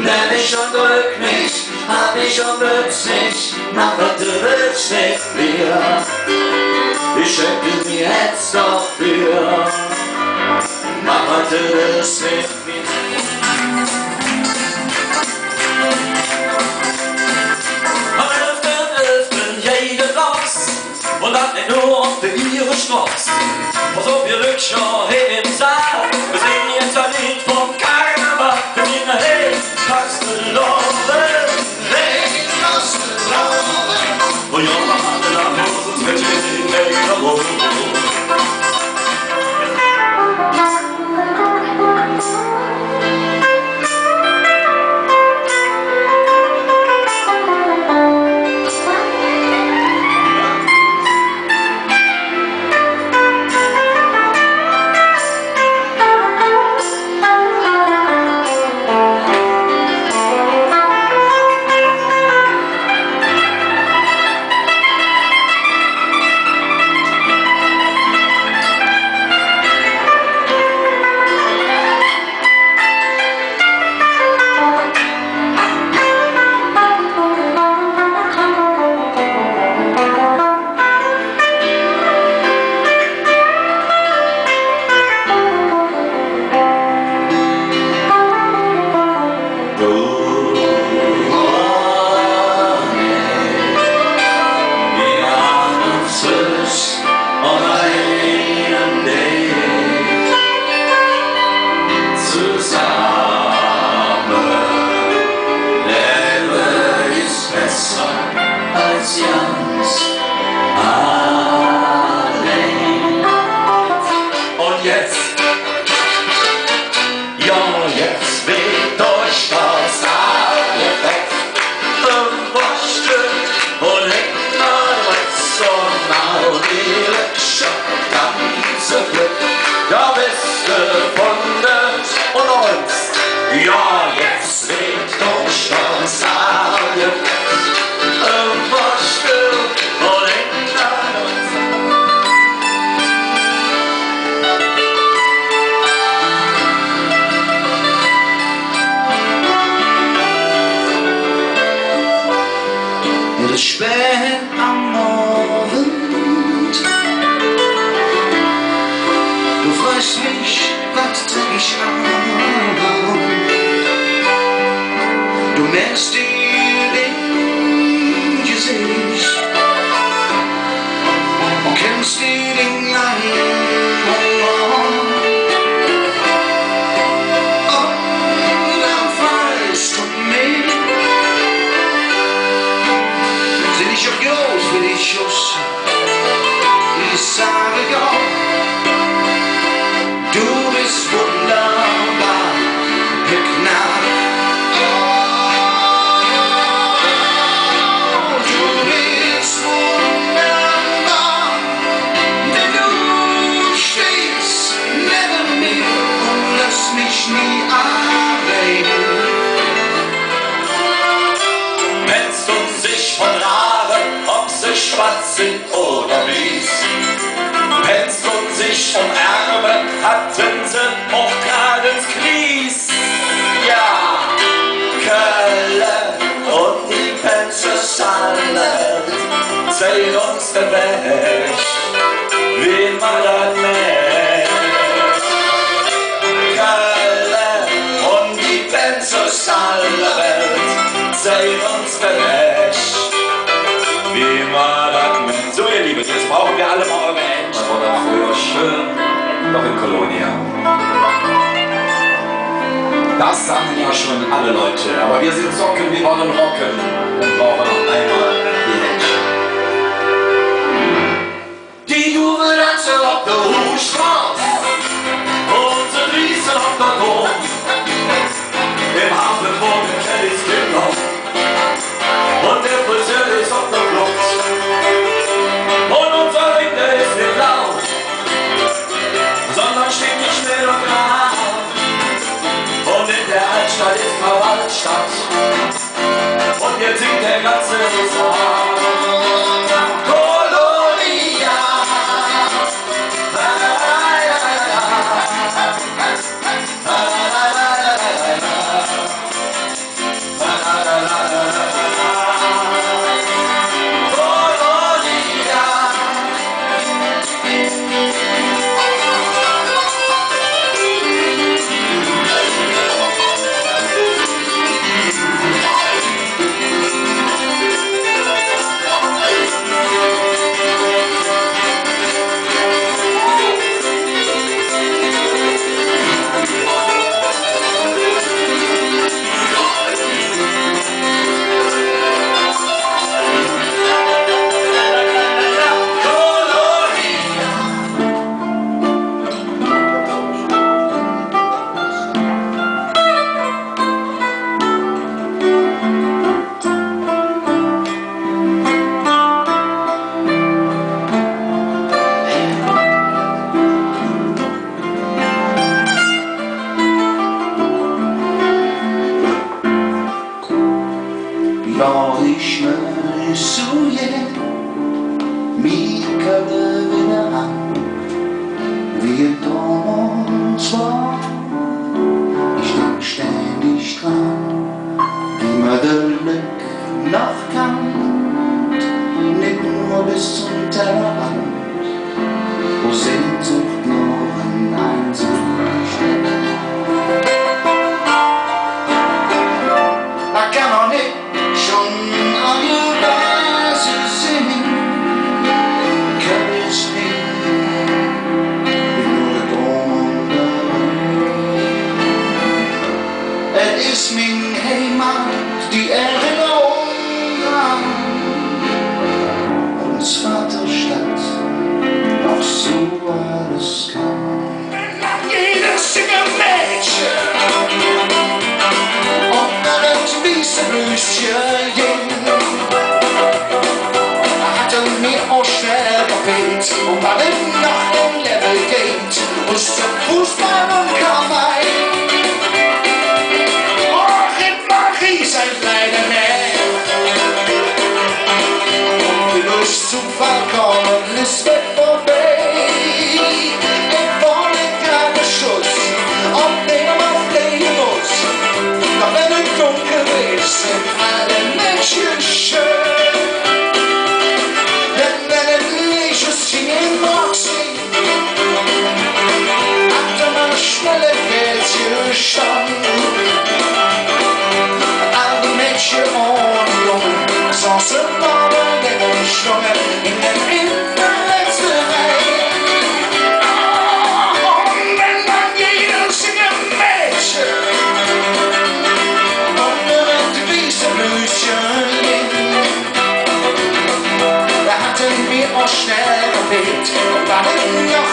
Nenn mich und drück mich, hab mich und nütz nicht, mach was du willst mit mir. Ich schenke mir jetzt doch für, mach was du willst mit mir. Und dann nicht nur auf der ihre Straße. Pass auf, ihr Rückscher hier im Saal. Wir singen jetzt ein Lied vom Karneval. Wir singen, hey, Fastelovend, hey, Fastelovend. Und ja, wir haben nach Hause, sonst wird wir singen, hey, warum? Da bist du von uns. Ja, jetzt weht durch uns alle. Was du und hinter uns. Es ist spät am Morgen. Du fragst mich, was trag ich an? Du merkst dir den Gesicht und kennst dir den langen Humor. Und dann fragst du mich, sind ich auch groß für dich, Schuss? Ich sage ja. Du bist wunderbar, Gnade. Oh, du bist wunderbar, denn du stehst neben mir und lässt mich nie alleine. Pennst und sich von Haaren, ob sie schwarz sind oder weiß. Pennst und sich vom Ärmel, hatten sie auch gerade ins Knies. Ja, Kölle und die Penzelsalle sehen uns den Weg, wie man das nennt. Kölle und die Penzelsalle sehen uns den Weg, wie man das nennt. So, ihr Lieben, jetzt brauchen wir alle mal eure Hände. Das war früher schön, noch in Kolonia. Das sagen ja schon alle Leute, aber wir sind Socken, wir wollen rocken und brauchen noch einmal die Hände. Die Juve tanzen auf der Hochstraße und sie riechen auf der Dom. Im Hafen wohnt Kellys Kinder und der Friseur ist auf der Flucht. Und unser Winter ist nicht laut, sondern steht nicht still und klar. Und in der Altstadt ist Krawallstadt und jetzt singt der ganze Saal. Kolonia, Suje mir kalde wieder an, wie damals war. Ich denk ständig dran, wie man der Glück noch kann, nicht nur bis zum Tellerrand, wo Sehnsucht noch ein einzelner Stern. Man kann auch nicht schon alle Weise singen, kann es nicht, wie nur der Baum da. Es ist mein Heimat, die Erinnerung an uns Vaterstadt, noch so alles kann. Wenn man jedes Mädchen hatte mir auch schnell gefehlt und war dann noch im Level geht und zum Fußball und kam ein. Och, in Marie sein kleiner Nähe. Und wie durch Zufall kommen ist weg vorbei. Ich war ein kleiner Schuss, auf den man fliegen muss. Doch wenn es dunkel ist, sind alle Menschen schön. Denn wenn es nicht ist, singen mag sie. Hatte man schnelle Geld stand. All die Mädchen und Jungen saßen Namen in den Schwungen in der letzten Reihe. Und wenn man jedes Mädchen da hatten wir auch schnell gefehlt und waren noch